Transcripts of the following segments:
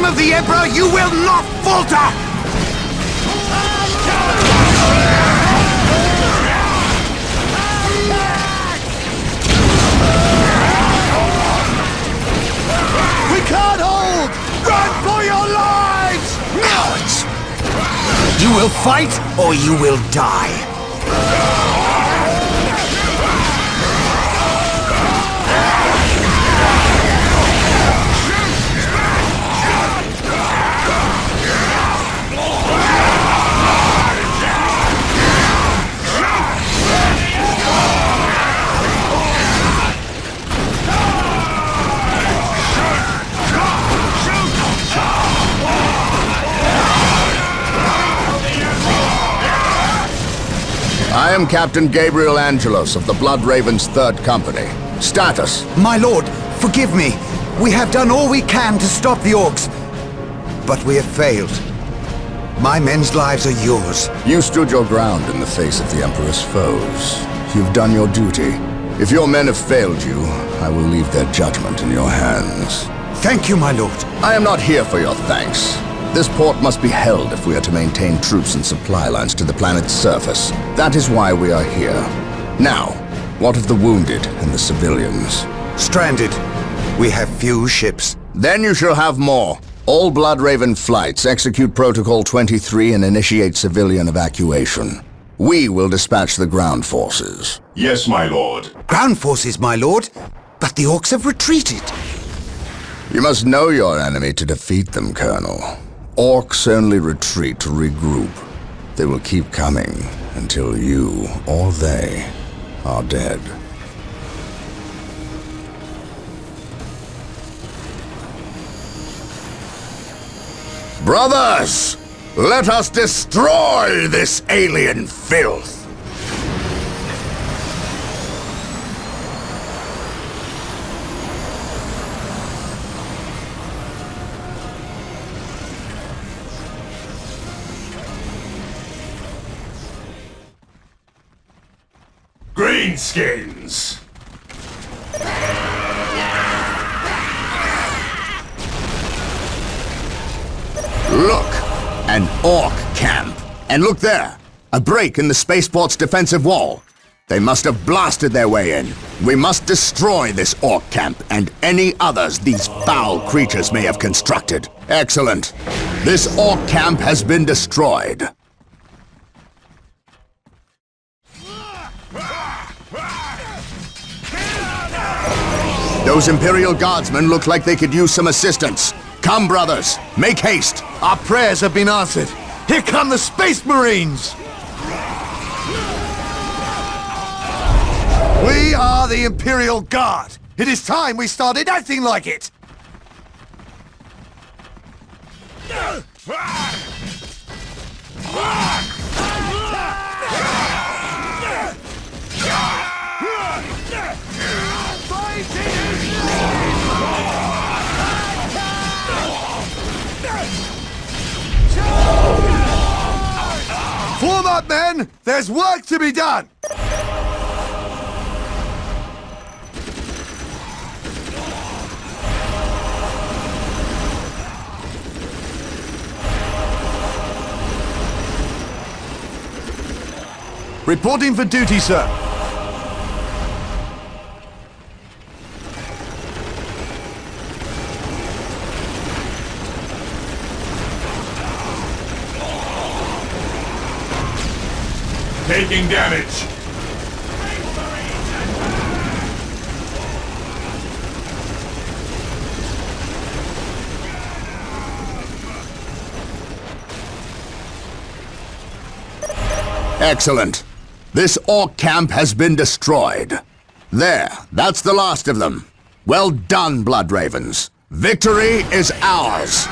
of the Emperor, you will not falter! We can't hold! Run for your lives! Cowards! You will fight, or you will die. I am Captain Gabriel Angelos of the Blood Ravens 3rd Company. Status. My lord, forgive me. We have done all we can to stop the orcs, but we have failed. My men's lives are yours. You stood your ground in the face of the Emperor's foes. You've done your duty. If your men have failed you, I will leave their judgment in your hands. Thank you, my lord. I am not here for your thanks. This port must be held if we are to maintain troops and supply lines to the planet's surface. That is why we are here. Now, what of the wounded and the civilians? Stranded. We have few ships. Then you shall have more. All Blood Raven flights execute Protocol 23 and initiate civilian evacuation. We will dispatch the ground forces. Yes, my lord. Ground forces, my lord. But the orcs have retreated. You must know your enemy to defeat them, Colonel. Orcs only retreat to regroup. They will keep coming until you, or they, are dead. Brothers! Let us destroy this alien filth! Greenskins! Look! An orc camp. And look there! A break in the spaceport's defensive wall. They must have blasted their way in. We must destroy this orc camp and any others these foul creatures may have constructed. Excellent. This orc camp has been destroyed. Those Imperial Guardsmen look like they could use some assistance. Come, brothers, make haste. Our prayers have been answered. Here come the Space Marines! We are the Imperial Guard. It is time we started acting like it. Form up, men! There's work to be done! Reporting for duty, sir. Taking damage. Excellent. This orc camp has been destroyed. There, that's the last of them. Well done, Blood Ravens. Victory is ours.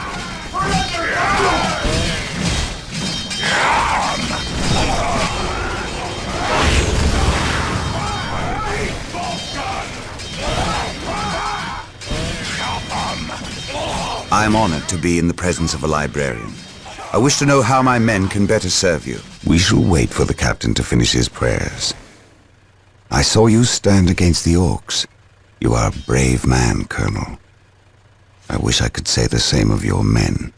I am honored to be in the presence of a librarian. I wish to know how my men can better serve you. We shall wait for the captain to finish his prayers. I saw you stand against the orcs. You are a brave man, Colonel. I wish I could say the same of your men.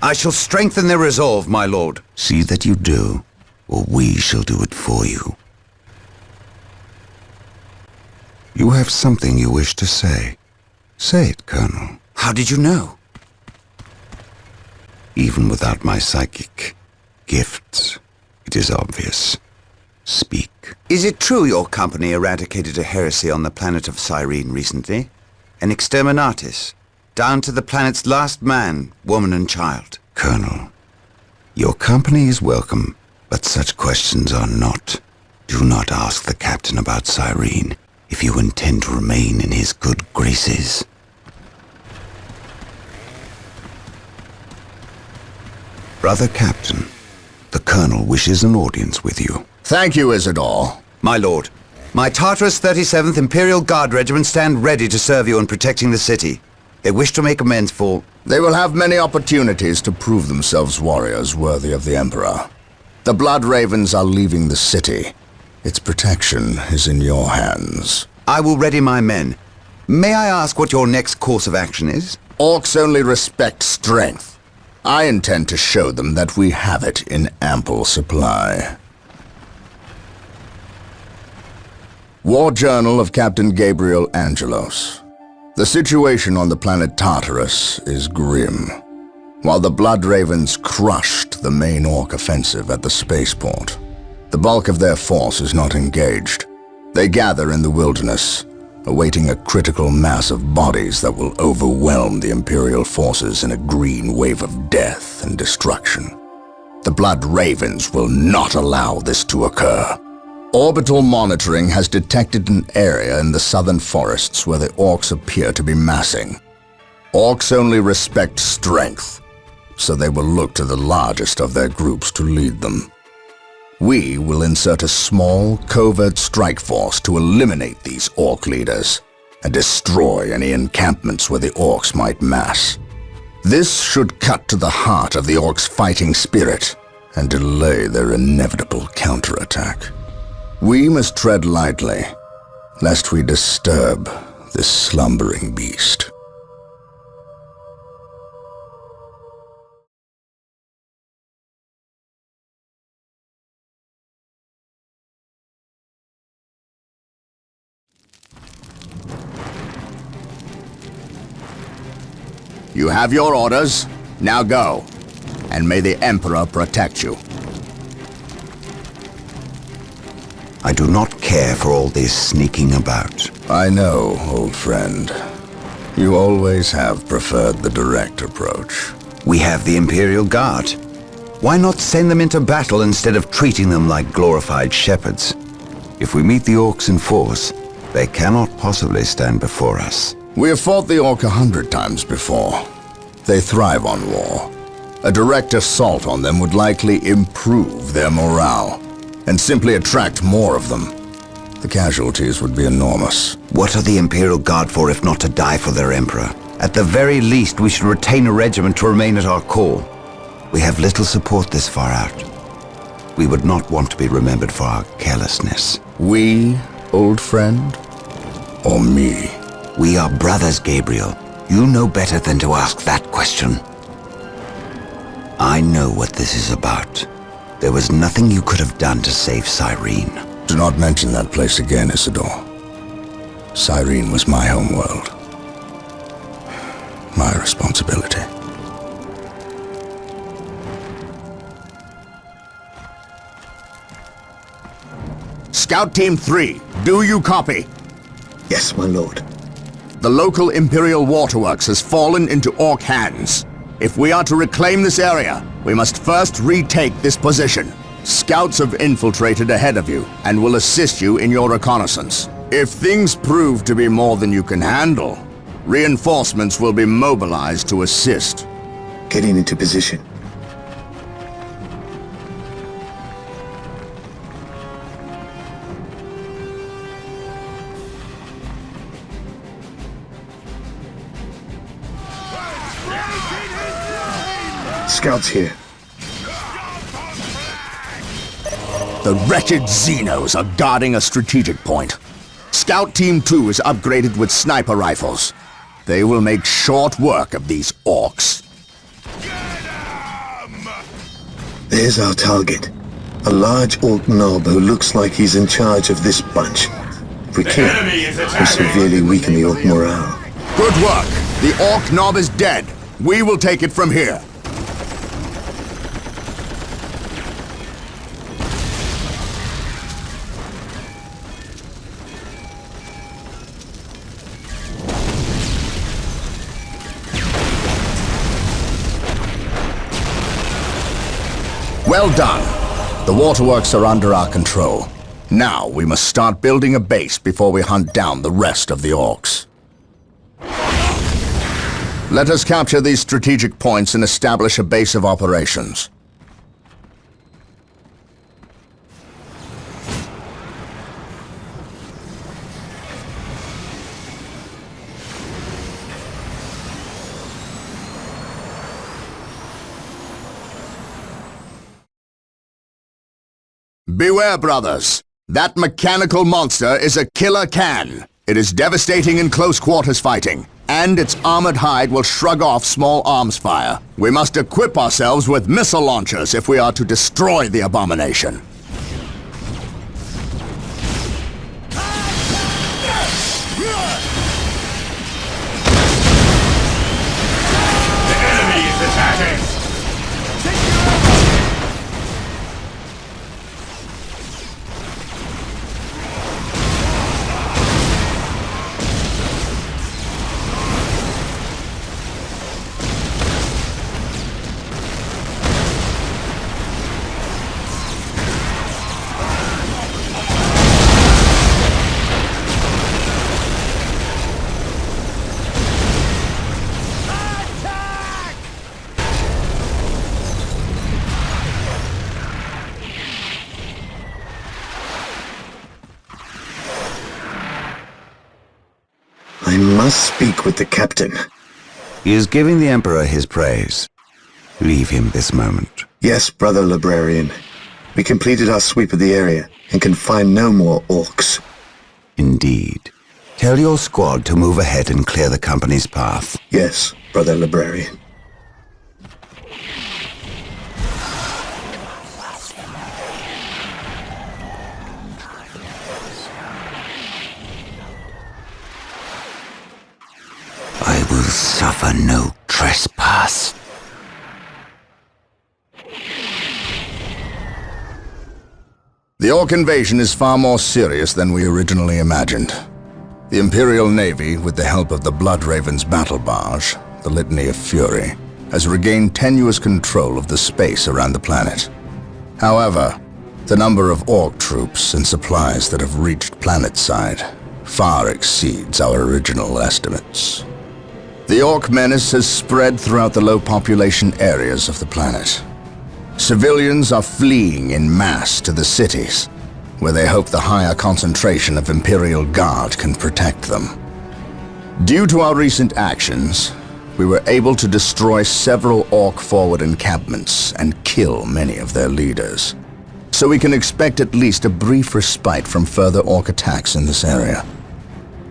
I shall strengthen their resolve, my lord. See that you do, or we shall do it for you. You have something you wish to say. Say it, Colonel. How did you know? Even without my psychic gifts, it is obvious. Speak. Is it true your company eradicated a heresy on the planet of Cyrene recently? An exterminatus, down to the planet's last man, woman and child. Colonel, your company is welcome, but such questions are not. Do not ask the captain about Cyrene if you intend to remain in his good graces. Brother Captain, the Colonel wishes an audience with you. Thank you, Isidore. My lord, my Tartarus 37th Imperial Guard Regiment stand ready to serve you in protecting the city. They wish to make amends for... They will have many opportunities to prove themselves warriors worthy of the Emperor. The Blood Ravens are leaving the city. Its protection is in your hands. I will ready my men. May I ask what your next course of action is? Orcs only respect strength. I intend to show them that we have it in ample supply. War Journal of Captain Gabriel Angelos. The situation on the planet Tartarus is grim. While the Blood Ravens crushed the main Orc offensive at the spaceport, the bulk of their force is not engaged. They gather in the wilderness, awaiting a critical mass of bodies that will overwhelm the Imperial forces in a green wave of death and destruction. The Blood Ravens will not allow this to occur. Orbital monitoring has detected an area in the southern forests where the Orcs appear to be massing. Orcs only respect strength, so they will look to the largest of their groups to lead them. We will insert a small, covert strike force to eliminate these Orc leaders and destroy any encampments where the Orcs might mass. This should cut to the heart of the Orcs' fighting spirit and delay their inevitable counterattack. We must tread lightly, lest we disturb this slumbering beast. You have your orders. Now go. And may the Emperor protect you. I do not care for all this sneaking about. I know, old friend. You always have preferred the direct approach. We have the Imperial Guard. Why not send them into battle instead of treating them like glorified shepherds? If we meet the Orcs in force, they cannot possibly stand before us. We have fought the Orc 100 times before. They thrive on war. A direct assault on them would likely improve their morale, and simply attract more of them. The casualties would be enormous. What are the Imperial Guard for if not to die for their Emperor? At the very least, we should retain a regiment to remain at our core. We have little support this far out. We would not want to be remembered for our carelessness. We, old friend? Or me? We are brothers, Gabriel. You know better than to ask that question. I know what this is about. There was nothing you could have done to save Cyrene. Do not mention that place again, Isidore. Cyrene was my homeworld. My responsibility. Scout Team 3, do you copy? Yes, my lord. The local Imperial waterworks has fallen into Orc hands. If we are to reclaim this area, we must first retake this position. Scouts have infiltrated ahead of you and will assist you in your reconnaissance. If things prove to be more than you can handle, reinforcements will be mobilized to assist. Getting into position. Scouts here. The wretched Xenos are guarding a strategic point. Scout Team 2 is upgraded with sniper rifles. They will make short work of these orcs. There's our target. A large orc knob who looks like he's in charge of this bunch. If we kill him, we'll severely weaken the orc morale. Good work. The orc knob is dead. We will take it from here. Well done. The waterworks are under our control. Now we must start building a base before we hunt down the rest of the orcs. Let us capture these strategic points and establish a base of operations. Beware, brothers. That mechanical monster is a killer can. It is devastating in close quarters fighting, and its armored hide will shrug off small arms fire. We must equip ourselves with missile launchers if we are to destroy the abomination. The enemy is attacking! I must speak with the captain. He is giving the Emperor his praise. Leave him this moment. Yes, brother librarian. We completed our sweep of the area and can find no more orcs. Indeed. Tell your squad to move ahead and clear the company's path. Yes, brother librarian. I will suffer no trespass. The Orc invasion is far more serious than we originally imagined. The Imperial Navy, with the help of the Blood Raven's battle barge, the Litany of Fury, has regained tenuous control of the space around the planet. However, the number of Orc troops and supplies that have reached planetside far exceeds our original estimates. The Orc menace has spread throughout the low-population areas of the planet. Civilians are fleeing in mass to the cities, where they hope the higher concentration of Imperial Guard can protect them. Due to our recent actions, we were able to destroy several Orc forward encampments and kill many of their leaders. So we can expect at least a brief respite from further Orc attacks in this area.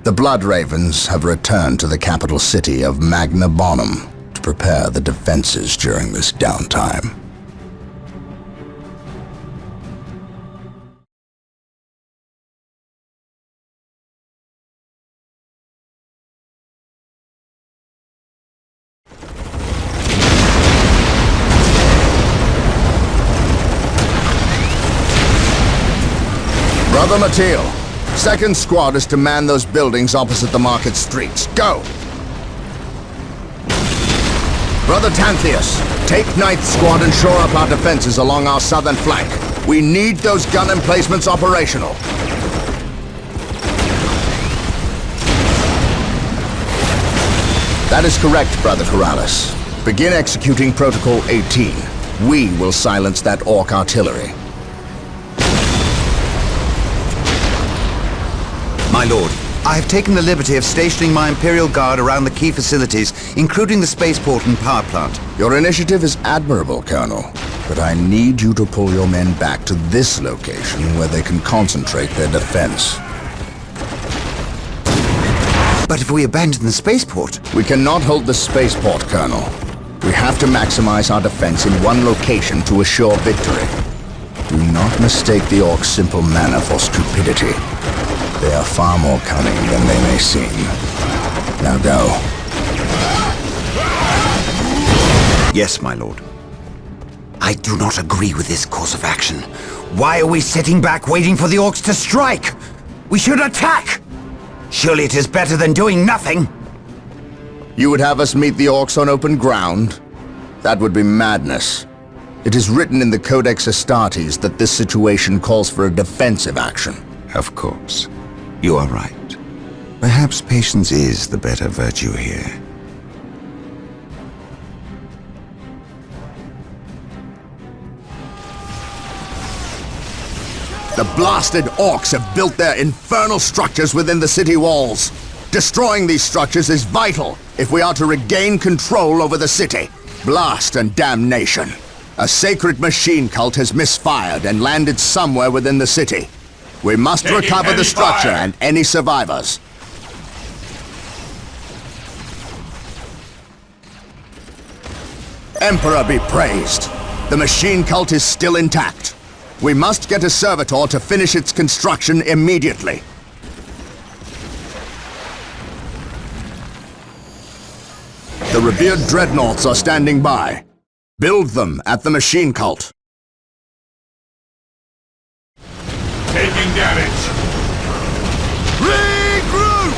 The Blood Ravens have returned to the capital city of Magna Bonum to prepare the defenses during this downtime. Brother Mateel, second squad is to man those buildings opposite the market streets. Go! Brother Tantheus, take ninth squad and shore up our defenses along our southern flank. We need those gun emplacements operational. That is correct, Brother Corrales. Begin executing Protocol 18. We will silence that Orc artillery. My lord, I have taken the liberty of stationing my Imperial Guard around the key facilities, including the spaceport and power plant. Your initiative is admirable, Colonel, but I need you to pull your men back to this location where they can concentrate their defense. But if we abandon the spaceport... We cannot hold the spaceport, Colonel. We have to maximize our defense in one location to assure victory. Do not mistake the Orcs' simple manner for stupidity. They are far more cunning than they may seem. Now go. Yes, my lord. I do not agree with this course of action. Why are we sitting back waiting for the Orcs to strike? We should attack! Surely it is better than doing nothing. You would have us meet the Orcs on open ground? That would be madness. It is written in the Codex Astartes that this situation calls for a defensive action. Of course. You are right. Perhaps patience is the better virtue here. The blasted Orcs have built their infernal structures within the city walls. Destroying these structures is vital if we are to regain control over the city. Blast and damnation. A sacred machine cult has misfired and landed somewhere within the city. We must recover the structure and any survivors. Emperor be praised. The machine cult is still intact. We must get a servitor to finish its construction immediately. The revered dreadnoughts are standing by. Build them at the machine cult. Taking damage. Regroup!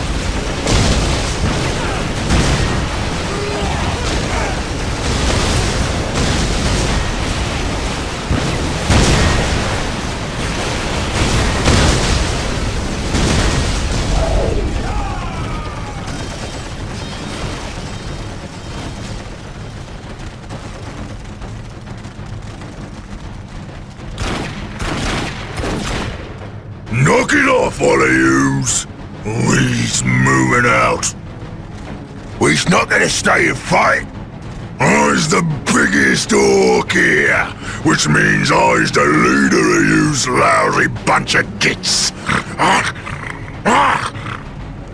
Knock it off, all of yous! We's moving out. We's not gonna stay and fight. I's the biggest orc here, which means I's the leader of yous lousy bunch of gits.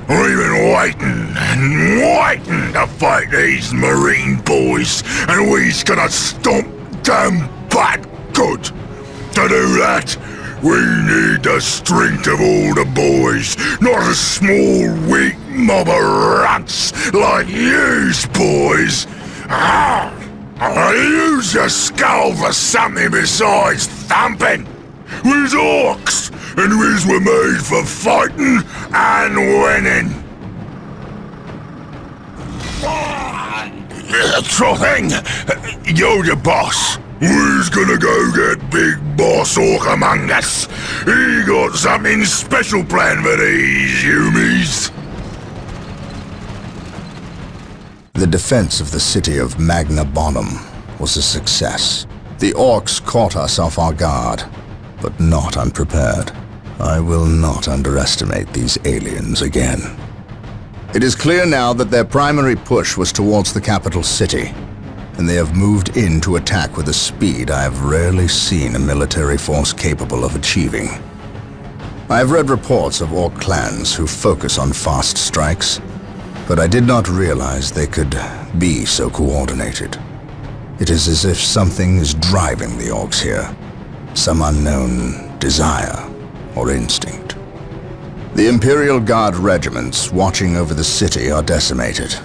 We've been waiting and waiting to fight these Marine boys, and we's gonna stomp them back good. To do that, we need the strength of all the boys, not a small, weak mob of runts like yous boys. Use your skull for something besides thumping. We's orcs, and we's were made for fighting and winning. Sure thing. You're the boss. We's gonna go get Big Boss Orc among us. He got something special planned for these humies. The defense of the city of Magna Bonum was a success. The Orcs caught us off our guard, but not unprepared. I will not underestimate these aliens again. It is clear now that their primary push was towards the capital city, and they have moved in to attack with a speed I have rarely seen a military force capable of achieving. I have read reports of Orc clans who focus on fast strikes, but I did not realize they could be so coordinated. It is as if something is driving the Orcs here, some unknown desire or instinct. The Imperial Guard regiments watching over the city are decimated,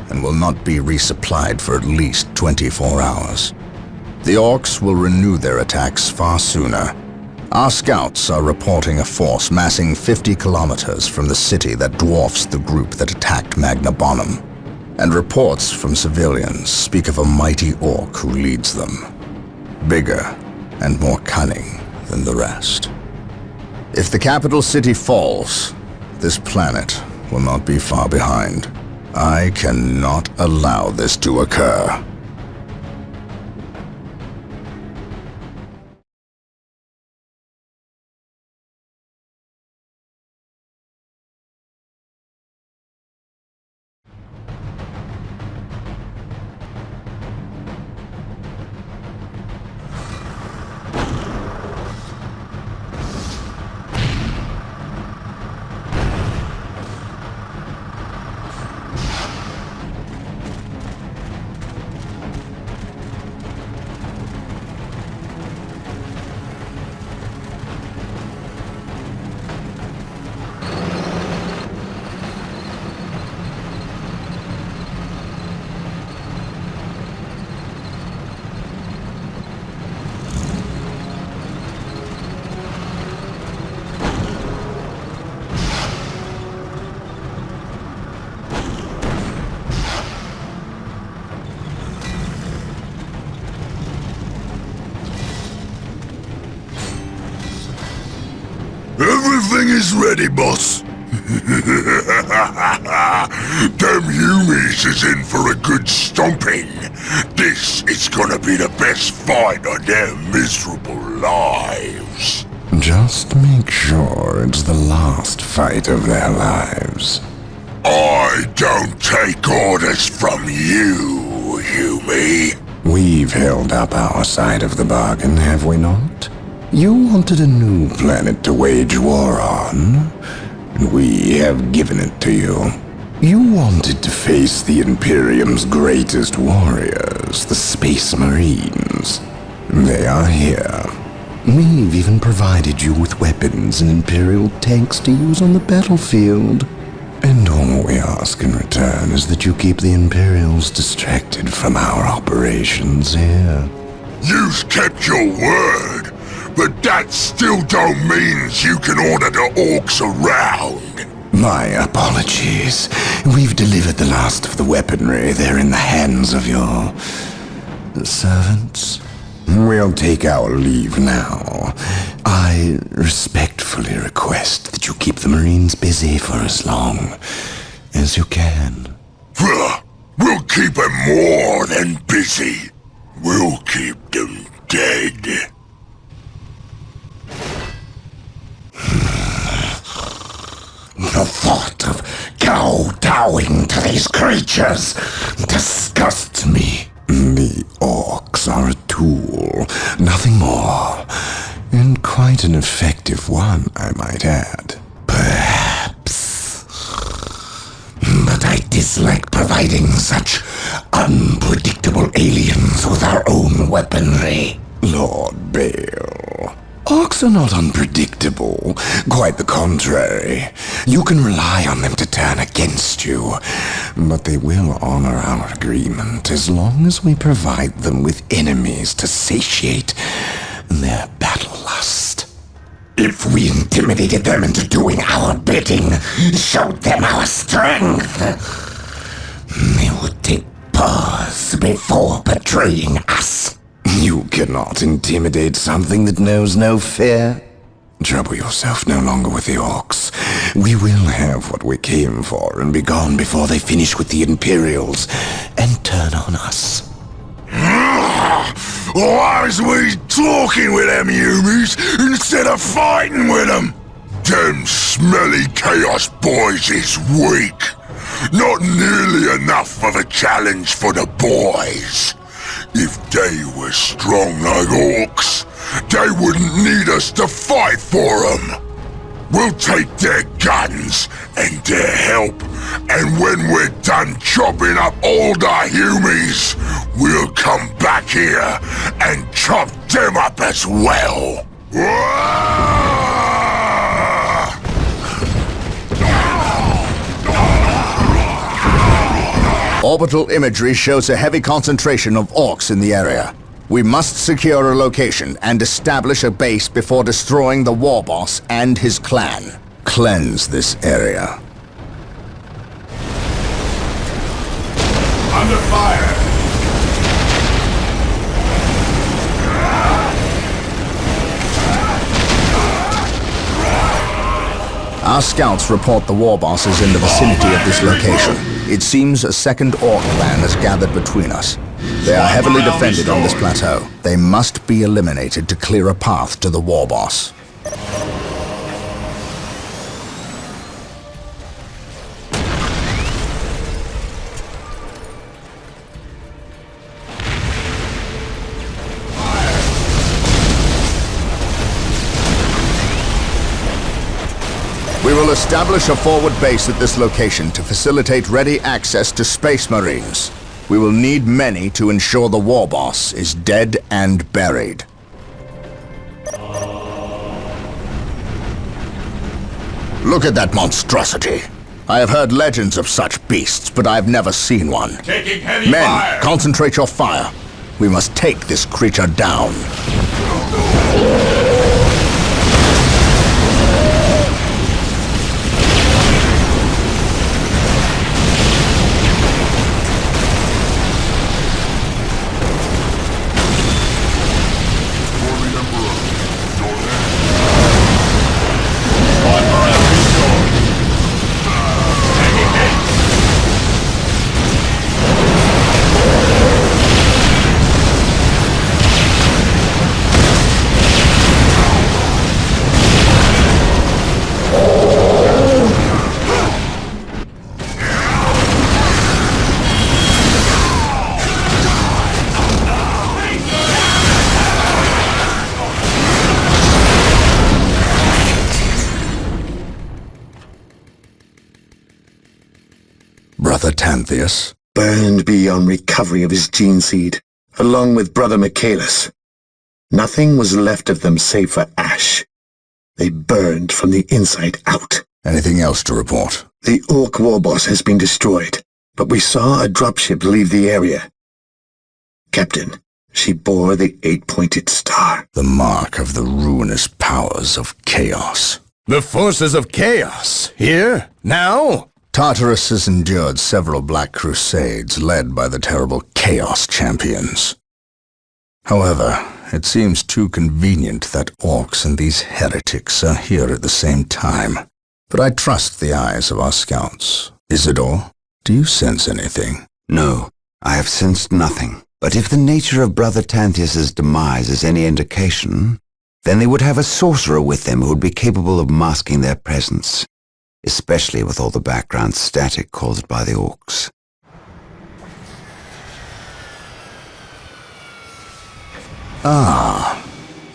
and will not be resupplied for at least 24 hours. The Orcs will renew their attacks far sooner. Our scouts are reporting a force massing 50 kilometers from the city that dwarfs the group that attacked Magna Bonum, and reports from civilians speak of a mighty Orc who leads them, bigger and more cunning than the rest. If the capital city falls, this planet will not be far behind. I cannot allow this to occur. Everything is ready, boss. Them Humies is in for a good stomping. This is gonna be the best fight of their miserable lives. Just make sure it's the last fight of their lives. I don't take orders from you, Humie. We've held up our side of the bargain, have we not? You wanted a new planet to wage war on, and we have given it to you. You wanted to face the Imperium's greatest warriors, the Space Marines. They are here. We've even provided you with weapons and Imperial tanks to use on the battlefield. And all we ask in return is that you keep the Imperials distracted from our operations here. You've kept your word, but that still don't mean you can order the orcs around. My apologies. We've delivered the last of the weaponry. They're in the hands of your servants. We'll take our leave now. I respectfully request that you keep the Marines busy for as long as you can. We'll keep them more than busy. We'll keep them dead. The thought of kowtowing to these creatures disgusts me. The orcs are a tool, nothing more. And quite an effective one, I might add. Perhaps. But I dislike providing such unpredictable aliens with our own weaponry. Lord Bale. Orcs are not unpredictable. Quite the contrary. You can rely on them to turn against you. But they will honor our agreement as long as we provide them with enemies to satiate their battle lust. If we intimidated them into doing our bidding, showed them our strength, they would take pause before betraying us. You cannot intimidate something that knows no fear. Trouble yourself no longer with the orcs. We will have what we came for and be gone before they finish with the Imperials and turn on us. Why is we talking with them Humies instead of fighting with them? Them smelly Chaos boys is weak. Not nearly enough of a challenge for the boys. If they were strong like orcs, they wouldn't need us to fight for them. We'll take their guns and their help, and when we're done chopping up all the Humies, we'll come back here and chop them up as well. Orbital imagery shows a heavy concentration of orcs in the area. We must secure a location and establish a base before destroying the war boss and his clan. Cleanse this area. Under fire! Our scouts report the war boss is in the vicinity of this location. It seems a second orc clan has gathered between us. They are heavily defended on this plateau. They must be eliminated to clear a path to the war boss. We will establish a forward base at this location to facilitate ready access to Space Marines. We will need many to ensure the war boss is dead and buried. Look at that monstrosity. I have heard legends of such beasts, but I've never seen one. Taking heavy Men, fire! concentrate your fire. We must take this creature down. Brother Tantheus? Burned beyond recovery of his gene seed, along with Brother Michaelis. Nothing was left of them save for ash. They burned from the inside out. Anything else to report? The Orc war boss has been destroyed, but we saw a dropship leave the area. Captain, she bore the 8-pointed star. The mark of the ruinous powers of chaos. The forces of chaos? Here? Now? Tartarus has endured several Black Crusades led by the terrible Chaos Champions. However, it seems too convenient that orcs and these heretics are here at the same time. But I trust the eyes of our scouts. Isidore, do you sense anything? No, I have sensed nothing. But if the nature of Brother Tantheus's demise is any indication, then they would have a sorcerer with them who would be capable of masking their presence, especially with all the background static caused by the orcs. Ah,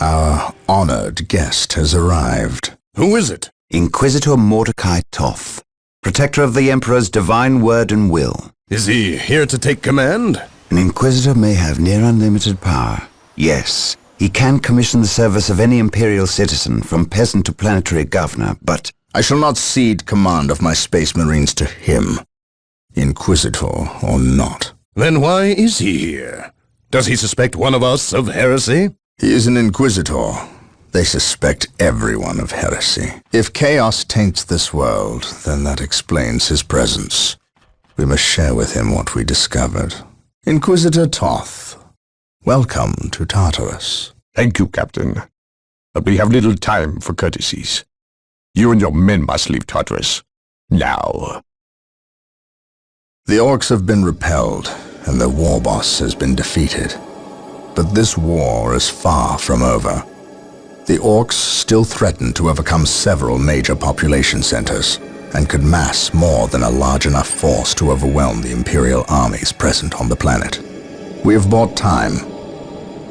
our honored guest has arrived. Who is it? Inquisitor Mordecai Toth, protector of the Emperor's divine word and will. Is he here to take command? An Inquisitor may have near unlimited power. Yes, he can commission the service of any Imperial citizen, from peasant to planetary governor, but I shall not cede command of my Space Marines to him, Inquisitor or not. Then why is he here? Does he suspect one of us of heresy? He is an Inquisitor. They suspect everyone of heresy. If chaos taints this world, then that explains his presence. We must share with him what we discovered. Inquisitor Toth, welcome to Tartarus. Thank you, Captain. But we have little time for courtesies. You and your men must leave Tartarus. Now. The orcs have been repelled, and their war boss has been defeated. But this war is far from over. The orcs still threaten to overcome several major population centers, and could mass more than a large enough force to overwhelm the Imperial armies present on the planet. We have bought time,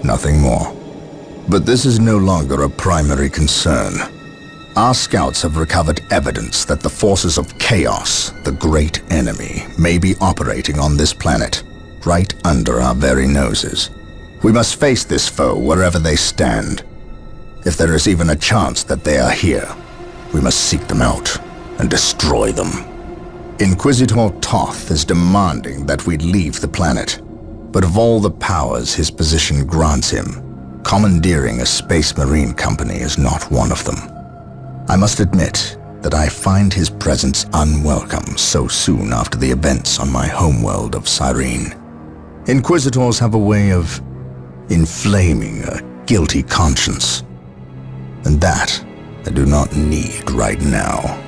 nothing more. But this is no longer a primary concern. Our scouts have recovered evidence that the forces of chaos, the great enemy, may be operating on this planet, right under our very noses. We must face this foe wherever they stand. If there is even a chance that they are here, we must seek them out and destroy them. Inquisitor Toth is demanding that we leave the planet, but of all the powers his position grants him, commandeering a Space Marine company is not one of them. I must admit that I find his presence unwelcome so soon after the events on my homeworld of Cyrene. Inquisitors have a way of inflaming a guilty conscience, and that I do not need right now.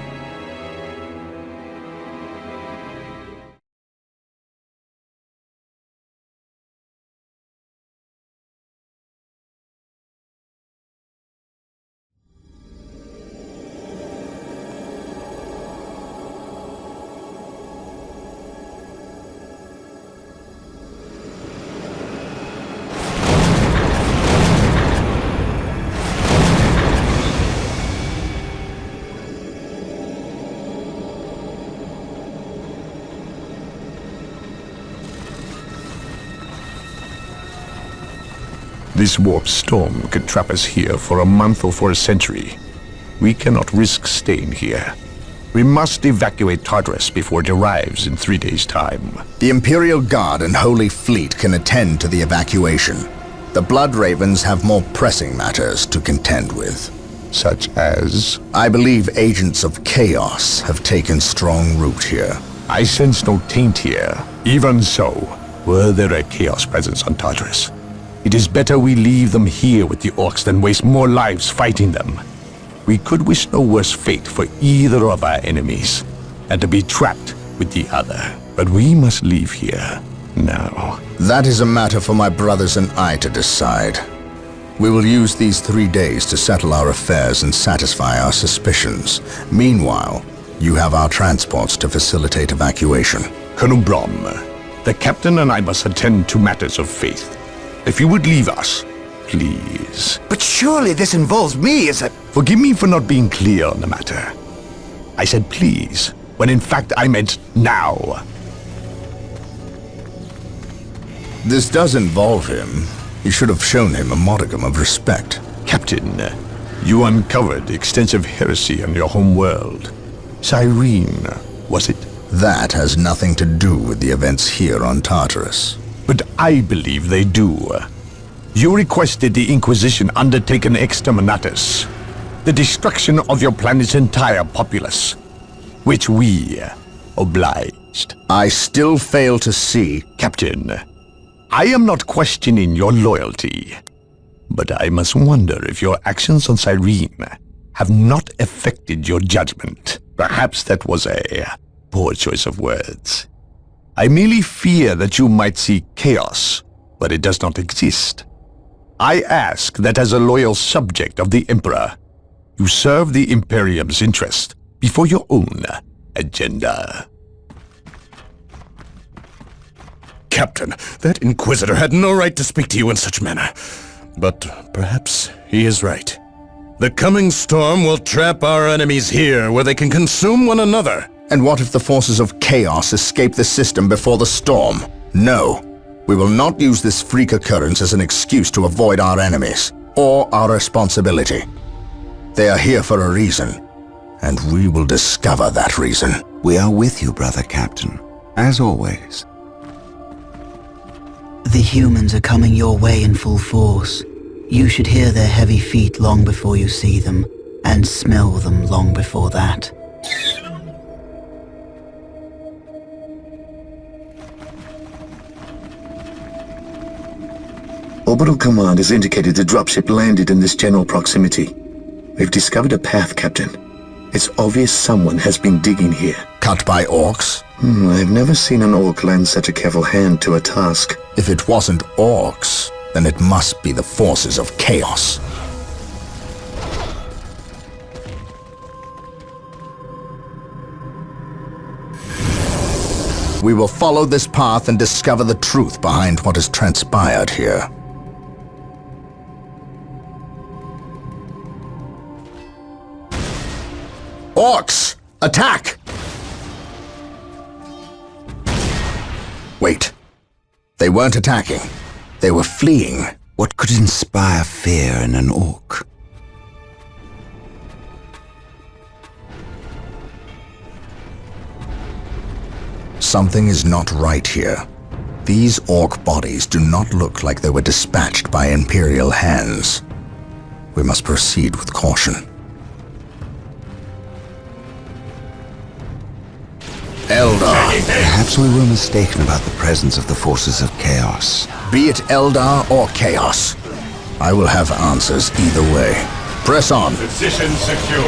This warp storm could trap us here for a month or for a century. We cannot risk staying here. We must evacuate Tartarus before it arrives in 3 days' time. The Imperial Guard and Holy Fleet can attend to the evacuation. The Blood Ravens have more pressing matters to contend with. Such as? I believe agents of chaos have taken strong root here. I sense no taint here. Even so, were there a chaos presence on Tartarus, it is better we leave them here with the orcs than waste more lives fighting them. We could wish no worse fate for either of our enemies, and to be trapped with the other. But we must leave here now. That is a matter for my brothers and I to decide. We will use these 3 days to settle our affairs and satisfy our suspicions. Meanwhile, you have our transports to facilitate evacuation. Colonel Brom, the captain and I must attend to matters of faith. If you would leave us, please. But surely this involves me as a... Forgive me for not being clear on the matter. I said please, when in fact I meant now. This does involve him. You should have shown him a modicum of respect. Captain, you uncovered extensive heresy on your home world. Cyrene, was it? That has nothing to do with the events here on Tartarus. But I believe they do. You requested the Inquisition undertake an exterminatus, the destruction of your planet's entire populace, which we obliged. I still fail to see... Captain, I am not questioning your loyalty, but I must wonder if your actions on Cyrene have not affected your judgment. Perhaps that was a poor choice of words. I merely fear that you might see chaos, but it does not exist. I ask that as a loyal subject of the Emperor, you serve the Imperium's interest before your own agenda. Captain, that Inquisitor had no right to speak to you in such manner. But perhaps he is right. The coming storm will trap our enemies here, where they can consume one another. And what if the forces of chaos escape the system before the storm? No. We will not use this freak occurrence as an excuse to avoid our enemies, or our responsibility. They are here for a reason, and we will discover that reason. We are with you, brother Captain, as always. The humans are coming your way in full force. You should hear their heavy feet long before you see them, and smell them long before that. Orbital Command has indicated the dropship landed in this general proximity. We've discovered a path, Captain. It's obvious someone has been digging here. Cut by orcs? I've never seen an orc lend such a careful hand to a task. If it wasn't orcs, then it must be the forces of chaos. We will follow this path and discover the truth behind what has transpired here. Orcs! Attack! Wait. They weren't attacking. They were fleeing. What could inspire fear in an orc? Something is not right here. These orc bodies do not look like they were dispatched by Imperial hands. We must proceed with caution. Eldar. Perhaps we were mistaken about the presence of the forces of chaos. Be it Eldar or chaos, I will have answers either way. Press on. Position secure.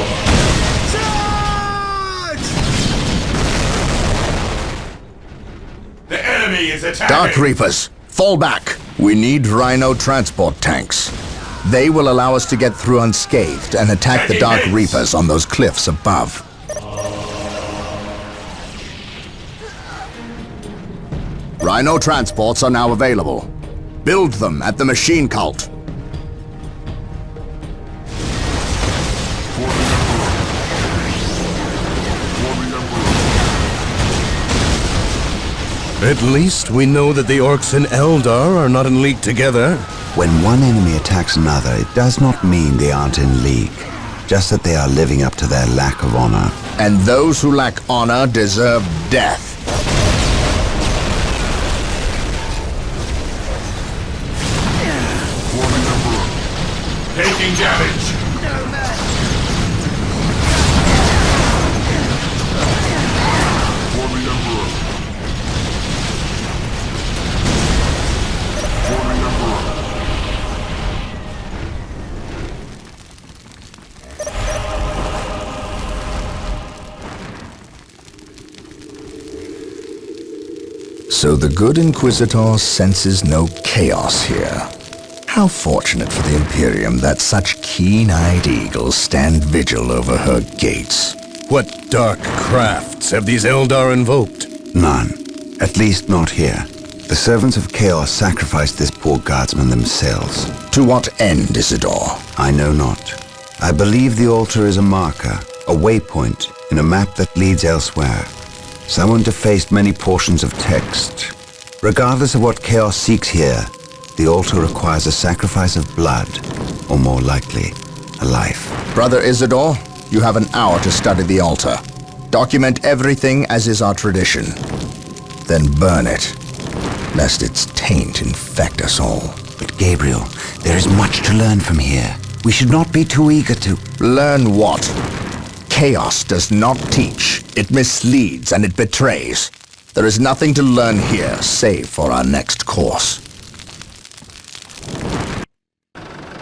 The enemy is attacking! Dark Reapers, fall back! We need Rhino transport tanks. They will allow us to get through unscathed and attack the Dark Reapers on those cliffs above. Rhino transports are now available. Build them at the machine cult. At least we know that the orcs and Eldar are not in league together. When one enemy attacks another, it does not mean they aren't in league, just that they are living up to their lack of honor. And those who lack honor deserve death. Taking damage! So the good Inquisitor senses no chaos here. How fortunate for the Imperium that such keen-eyed eagles stand vigil over her gates. What dark crafts have these Eldar invoked? None. At least not here. The servants of chaos sacrificed this poor guardsman themselves. To what end, Isidore? I know not. I believe the altar is a marker, a waypoint in a map that leads elsewhere. Someone defaced many portions of text, Regardless of what chaos seeks here, the altar requires a sacrifice of blood, or more likely, a life. Brother Isidore, you have an hour to study the altar. Document everything as is our tradition. Then burn it, lest its taint infect us all. But Gabriel, there is much to learn from here. We should not be too eager to... Learn what? Chaos does not teach. It misleads and it betrays. There is nothing to learn here, save for our next course.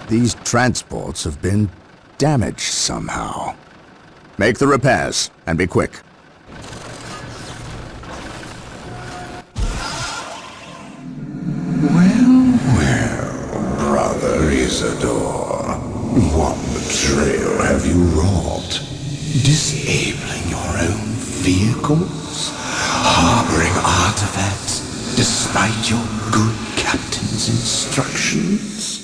These transports have been damaged somehow. Make the repairs, and be quick. Well, Brother Isidore, what betrayal have you wrought? Disabling your own vehicles? Harboring artifacts despite your good captain's instructions?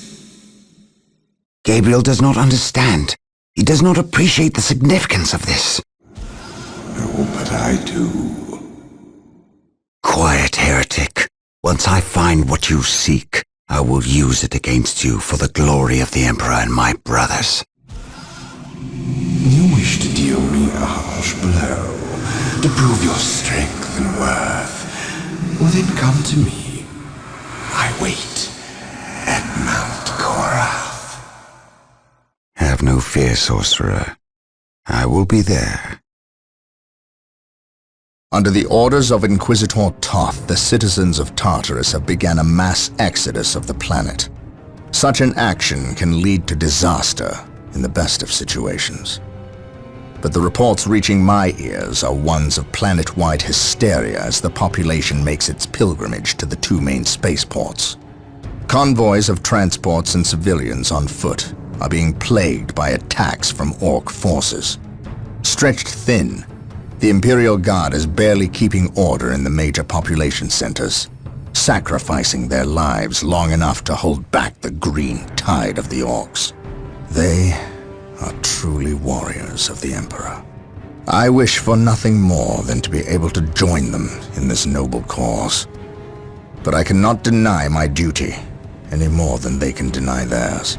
Gabriel does not understand. He does not appreciate the significance of this. Oh, but I do. Quiet, heretic. Once I find what you seek, I will use it against you for the glory of the Emperor and my brothers. You wish to deal me a harsh blow, to prove your strength and worth. Well, then come to me. I wait at Mount Korath. Have no fear, sorcerer. I will be there. Under the orders of Inquisitor Toth, the citizens of Tartarus have begun a mass exodus of the planet. Such an action can lead to disaster in the best of situations. But the reports reaching my ears are ones of planet-wide hysteria as the population makes its pilgrimage to the two main spaceports. Convoys of transports and civilians on foot are being plagued by attacks from Orc forces. Stretched thin, the Imperial Guard is barely keeping order in the major population centers, sacrificing their lives long enough to hold back the green tide of the Orcs. They are truly warriors of the Emperor. I wish for nothing more than to be able to join them in this noble cause. But I cannot deny my duty any more than they can deny theirs.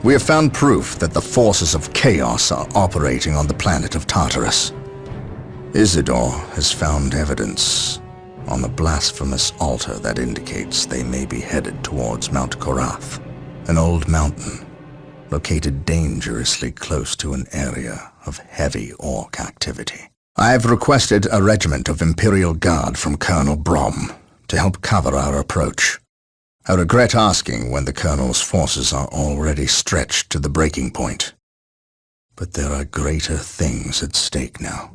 We have found proof that the forces of chaos are operating on the planet of Tartarus. Isidore has found evidence on the blasphemous altar that indicates they may be headed towards Mount Korath, an old mountain located dangerously close to an area of heavy Orc activity. I have requested a regiment of Imperial Guard from Colonel Brom to help cover our approach. I regret asking when the Colonel's forces are already stretched to the breaking point. But there are greater things at stake now.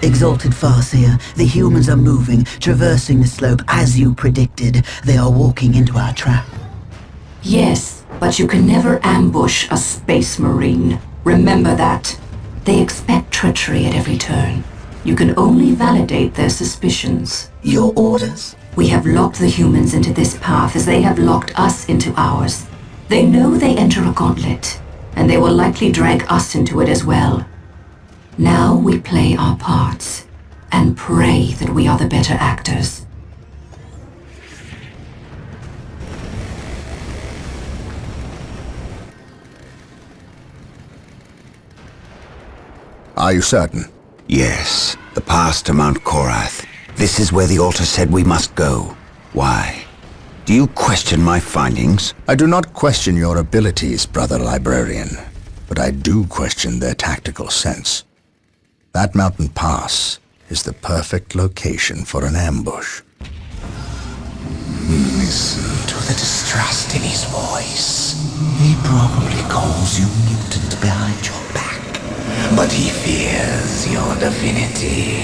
Exalted Farseer, the humans are moving, traversing the slope as you predicted. They are walking into our trap. Yes, but you can never ambush a space marine. Remember that. They expect treachery at every turn. You can only validate their suspicions. Your orders? We have locked the humans into this path as they have locked us into ours. They know they enter a gauntlet, and they will likely drag us into it as well. Now we play our parts, and pray that we are the better actors. Are you certain? Yes, the path to Mount Korath. This is where the altar said we must go. Why? Do you question my findings? I do not question your abilities, Brother Librarian, but I do question their tactical sense. That mountain pass is the perfect location for an ambush. Listen to the distrust in his voice. He probably calls you mutant behind your back, but he fears your divinity,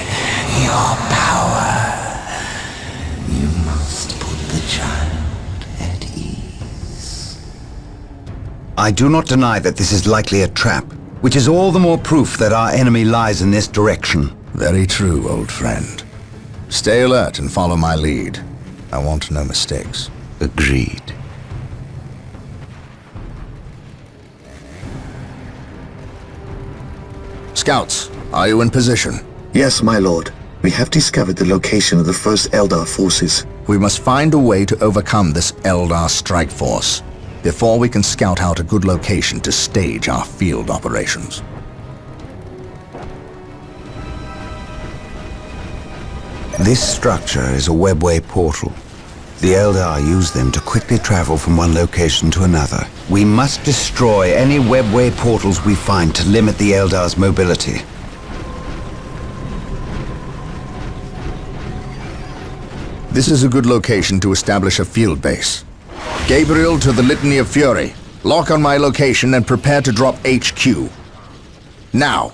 your power. You must put the child at ease. I do not deny that this is likely a trap, which is all the more proof that our enemy lies in this direction. Very true, old friend. Stay alert and follow my lead. I want no mistakes. Agreed. Scouts, are you in position? Yes, my lord. We have discovered the location of the first Eldar forces. We must find a way to overcome this Eldar strike force before we can scout out a good location to stage our field operations. This structure is a webway portal. The Eldar use them to quickly travel from one location to another. We must destroy any webway portals we find to limit the Eldar's mobility. This is a good location to establish a field base. Gabriel to the Litany of Fury. Lock on my location and prepare to drop HQ. Now!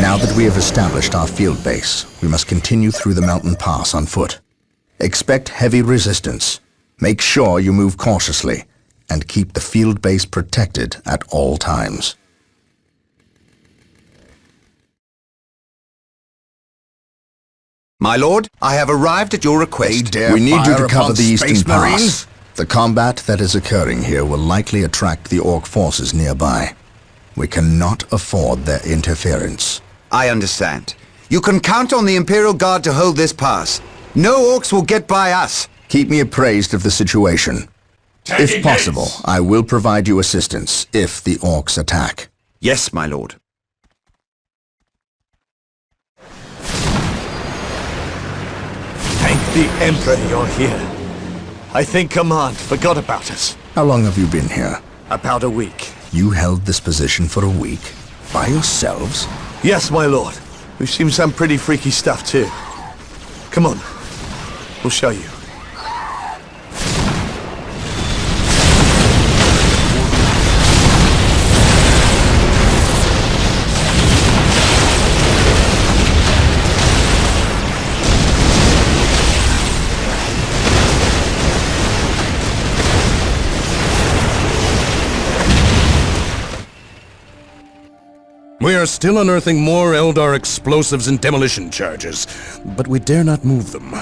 Now that we have established our field base, we must continue through the mountain pass on foot. Expect heavy resistance. Make sure you move cautiously, and keep the field base protected at all times. My lord, I have arrived at your request. We need you to cover the eastern pass. The combat that is occurring here will likely attract the Orc forces nearby. We cannot afford their interference. I understand. You can count on the Imperial Guard to hold this pass. No Orcs will get by us. Keep me appraised of the situation. If possible, I will provide you assistance if the Orcs attack. Yes, my lord. Thank the Emperor you're here. I think Command forgot about us. How long have you been here? About a week. You held this position for a week? By yourselves? Yes, my lord. We've seen some pretty freaky stuff too. Come on. We'll show you. We are still unearthing more Eldar explosives and demolition charges, but we dare not move them.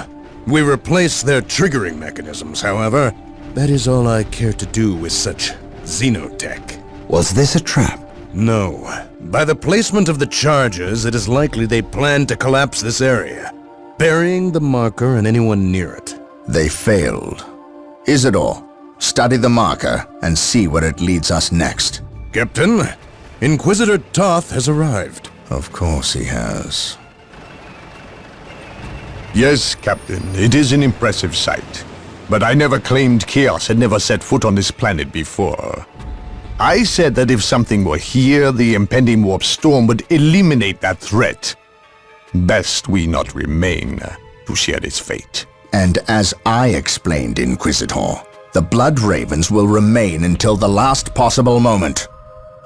We replace their triggering mechanisms, however. That is all I care to do with such xenotech. Was this a trap? No. By the placement of the charges, it is likely they plan to collapse this area, burying the marker and anyone near it. They failed. Isidore, study the marker and see where it leads us next. Captain, Inquisitor Toth has arrived. Of course he has. Yes, Captain, it is an impressive sight. But I never claimed Chaos had never set foot on this planet before. I said that if something were here, the impending warp storm would eliminate that threat. Best we not remain to share its fate. And as I explained, Inquisitor, the Blood Ravens will remain until the last possible moment.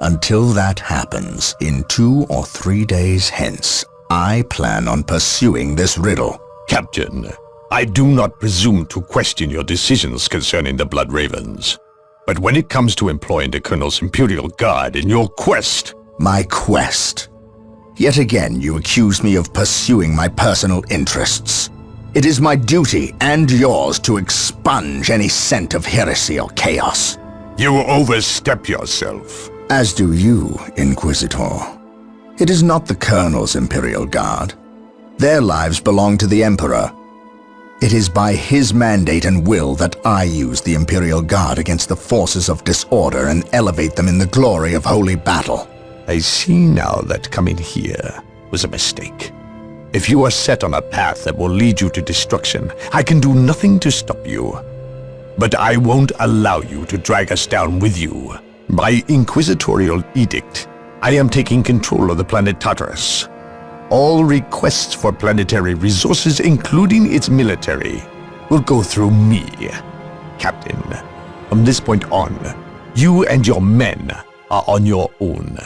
Until that happens, in 2 or 3 days hence, I plan on pursuing this riddle. Captain, I do not presume to question your decisions concerning the Blood Ravens. But when it comes to employing the Colonel's Imperial Guard in your quest... My quest? Yet again you accuse me of pursuing my personal interests. It is my duty, and yours, to expunge any scent of heresy or chaos. You overstep yourself. As do you, Inquisitor. It is not the Colonel's Imperial Guard. Their lives belong to the Emperor. It is by his mandate and will that I use the Imperial Guard against the forces of disorder and elevate them in the glory of holy battle. I see now that coming here was a mistake. If you are set on a path that will lead you to destruction, I can do nothing to stop you. But I won't allow you to drag us down with you. By inquisitorial edict, I am taking control of the planet Tartarus. All requests for planetary resources, including its military, will go through me. Captain, from this point on, you and your men are on your own.